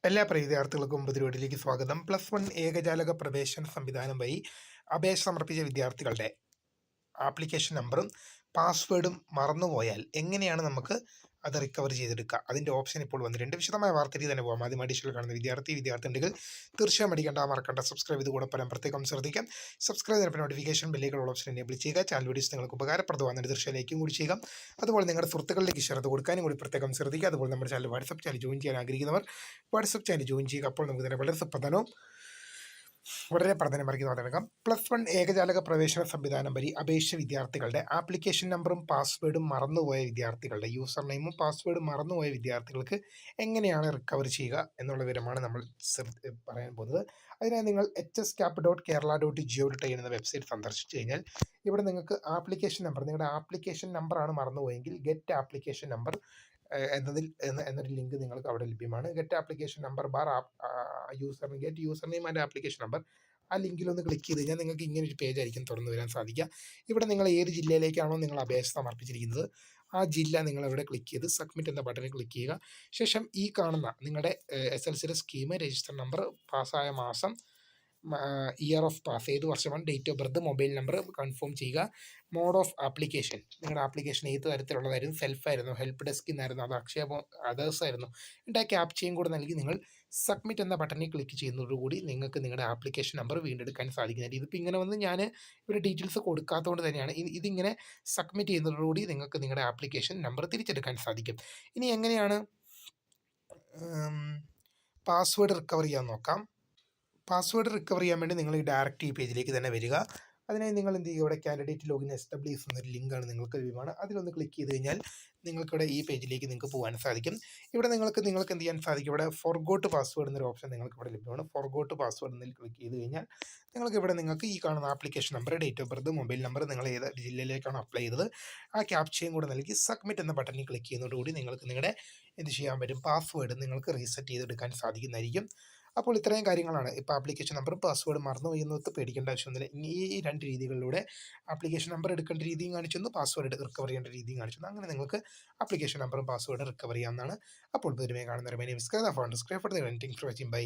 എല്ലാ പ്രിയ വിദ്യാർത്ഥികൾക്കും പുതിയ സ്വാഗതം. +1 ഏകജാലക പ്രവേശന സംവിധാനം വഴി അപേക്ഷ സമർപ്പിച്ച വിദ്യാർത്ഥികളുടെ ആപ്ലിക്കേഷൻ നമ്പറും പാസ്വേഡും മറന്നുപോയാൽ എങ്ങനെയാണ് നമുക്ക് അത് റിക്കവർ ചെയ്തെടുക്കുക? അതിൻ്റെ ഓപ്ഷൻ ഇപ്പോൾ വന്നിട്ടുണ്ട്. വിശദമായ വാർത്തയിൽ തന്നെ പോകാം. ആദ്യം അഡീഷണൽ കാണുന്ന വിദ്യാർത്ഥിനികൾ തീർച്ചയായും മറക്കണ്ട സബ്സ്ക്രൈബ് ചെയ്ത് കൂടെ പ്രത്യേകം ശ്രദ്ധിക്കാം. സബ്സ്ക്രൈബ് ചെയ്യുന്ന നോട്ടിഫിക്കേഷൻ ബെല്ലുകളുള്ള ഓപ്ഷൻ എനേബിൾ ചെയ്യുക. ചാനൽ വീഡിയോസ് നിങ്ങൾക്ക് ഉപകാരപ്രദമാകുന്ന തീർച്ചയായും ലൈക്കും കൂടി ചെയ്യുക. അതുപോലെ നിങ്ങളുടെ സുഹൃത്തുക്കളിലേക്ക് ഷെയർ ചെയ്ത് കൊടുക്കാനും കൂടി പ്രത്യേകം ശ്രദ്ധിക്കുക. അതുപോലെ നമ്മുടെ ചാനൽ വാട്സപ്പ് ചാനൽ ജോയിൻ ചെയ്യാൻ ആഗ്രഹിക്കുന്നവർ വാട്സപ്പ് ചാനൽ ജോയിൻ ചെയ്യുക. അപ്പോൾ നമുക്ക് തന്നെ വളരെ പ്രധാനമായിരിക്കും തുടങ്ങാം. +1 ഏകജാലക പ്രവേശന സംവിധാനം വഴി അപേക്ഷ വിദ്യാർത്ഥികളുടെ ആപ്ലിക്കേഷൻ നമ്പറും പാസ്വേഡും മറന്നുപോയ വിദ്യാർത്ഥികളുടെ യൂസർ നെയിമും പാസ്വേഡും മറന്നുപോയ വിദ്യാർത്ഥികൾക്ക് എങ്ങനെയാണ് റിക്കവർ ചെയ്യുക എന്നുള്ള വിവരമാണ് നമ്മൾ പറയാൻ പോകുന്നത്. അതിനായി നിങ്ങൾ hscap.kerala.go.in എന്ന വെബ്സൈറ്റ് സന്ദർശിച്ചു കഴിഞ്ഞാൽ ഇവിടെ നിങ്ങൾക്ക് ആപ്ലിക്കേഷൻ നമ്പർ, നിങ്ങളുടെ ആപ്ലിക്കേഷൻ നമ്പറാണ് മറന്നുപോയെങ്കിൽ ഗെറ്റ് ആപ്ലിക്കേഷൻ നമ്പർ എന്നൊരു ലിങ്ക് നിങ്ങൾക്ക് അവിടെ ലഭ്യമാണ്. Get application number get user name and application number, ആ ലിങ്കിലൊന്ന് ക്ലിക്ക് ചെയ്ത് കഴിഞ്ഞാൽ നിങ്ങൾക്ക് ഇങ്ങനെ ഒരു പേജ് ആയിരിക്കും തുറന്നു വരാൻ സാധിക്കുക. ഇവിടെ നിങ്ങൾ ഏത് ജില്ലയിലേക്കാണോ നിങ്ങൾ അപേക്ഷ സമർപ്പിച്ചിരിക്കുന്നത് ആ ജില്ല നിങ്ങൾ ഇവിടെ ക്ലിക്ക് ചെയ്ത് സബ്മിറ്റ് എന്ന ബട്ടണിൽ ക്ലിക്ക് ചെയ്യുക. ശേഷം ഈ കാണുന്ന നിങ്ങളുടെ SSLCയുടെ സ്കീം, രജിസ്റ്റർ നമ്പർ, പാസ്സായ മാസം, ഇയർ ഓഫ് പാസ്, ഏത് വർഷമാണ്, date of birth, mobile number confirm ചെയ്യുക. മോഡ് ഓഫ് ആപ്ലിക്കേഷൻ, നിങ്ങളുടെ ആപ്ലിക്കേഷൻ ഏത് തരത്തിലുള്ളതായിരുന്നു, സെൽഫായിരുന്നു, ഹെൽപ്പ് ഡെസ്കിൽ നിന്നായിരുന്നു, അത് അക്ഷയ അതേഴ്സ് ആയിരുന്നു, എന്നിട്ട് ആ ക്യാപ്ചയും കൂടെ നൽകി നിങ്ങൾ സബ്മിറ്റ് എന്ന ബട്ടണിൽ ക്ലിക്ക് ചെയ്യുന്നതോടുകൂടി നിങ്ങൾക്ക് നിങ്ങളുടെ ആപ്ലിക്കേഷൻ നമ്പർ വീണ്ടെടുക്കാൻ സാധിക്കുന്നതായിരിക്കും. ഇതിപ്പോൾ ഇങ്ങനെ വന്ന് ഞാൻ ഇവിടെ ഡീറ്റെയിൽസ് കൊടുക്കാത്തതുകൊണ്ട് തന്നെയാണ് ഇതിങ്ങനെ സബ്മിറ്റ് ചെയ്യുന്നതോടുകൂടി നിങ്ങൾക്ക് നിങ്ങളുടെ ആപ്ലിക്കേഷൻ നമ്പർ തിരിച്ചെടുക്കാൻ സാധിക്കും. ഇനി എങ്ങനെയാണ് പാസ്വേഡ് റിക്കവർ ചെയ്യാൻ നോക്കാം. പാസ്വേഡ് റിക്കവർ ചെയ്യാൻ വേണ്ടി നിങ്ങൾ ഈ ഡയറക്റ്റ് ഈ പേജിലേക്ക് തന്നെ വരിക. അതിനായി നിങ്ങൾ എന്ത് ചെയ്യുക, ഇവിടെ കാൻഡിഡേറ്റ് ലോഗിൻ SWS എന്നൊരു ലിങ്കാണ് നിങ്ങൾക്ക് ലഭ്യമാണ്. അതിലൊന്ന് ക്ലിക്ക് ചെയ്ത് കഴിഞ്ഞാൽ നിങ്ങൾക്കിവിടെ ഈ പേജിലേക്ക് നിങ്ങൾക്ക് പോകാൻ സാധിക്കും. ഇവിടെ നിങ്ങൾക്ക് എന്ത് ചെയ്യാൻ സാധിക്കും, ഇവിടെ ഫോർഗോട്ട് പാസ്വേഡ് എന്നൊരു ഓപ്ഷൻ നിങ്ങൾക്ക് ഇവിടെ ലഭ്യമാണ്. ഫോർഗോട്ട് പാസ്വേഡ് എന്നതിൽ ക്ലിക്ക് ചെയ്ത് കഴിഞ്ഞാൽ നിങ്ങൾക്ക് ഈ കാണുന്ന application number, date of birth, mobile number, നിങ്ങൾ ഏത് ജില്ലയിലേക്കാണ് അപ്ലൈ ചെയ്തത് ആ ക്യാപ്ചയും കൂടെ നൽകി സബ്മിറ്റ് എന്ന ബട്ടണിൽ ക്ലിക്ക് ചെയ്യുന്നതോടുകൂടി നിങ്ങൾക്ക് നിങ്ങളുടെ എന്ത് ചെയ്യാൻ പറ്റും, പാസ്വേഡ് നിങ്ങൾക്ക് റീസെറ്റ് ചെയ്തെടുക്കാൻ സാധിക്കുന്നതായിരിക്കും. അപ്പോൾ ഇത്രയും കാര്യങ്ങളാണ്. ഇപ്പോൾ ആപ്ലിക്കേഷൻ നമ്പറും പാസ്വേഡ് മറന്നു പോയെന്നൊത്ത് പേടിക്കേണ്ട ആവശ്യമൊന്നുമില്ല. ഈ രണ്ട് രീതികളിലൂടെ ആപ്ലിക്കേഷൻ നമ്പർ എടുക്കേണ്ട രീതിയും കാണിച്ചു, പാസ്വേഡ് റിക്കവർ ചെയ്യേണ്ട രീതിയും കാണിച്ചു. അങ്ങനെ നിങ്ങൾക്ക് ആപ്ലിക്കേഷൻ നമ്പറും പാസ്വേഡും റിക്കവർ ചെയ്യാവുന്നതാണ്. അപ്പോൾ പുതുമയെ കാണുന്നവരെ my name is Krishna, founder for the venting for watching. By.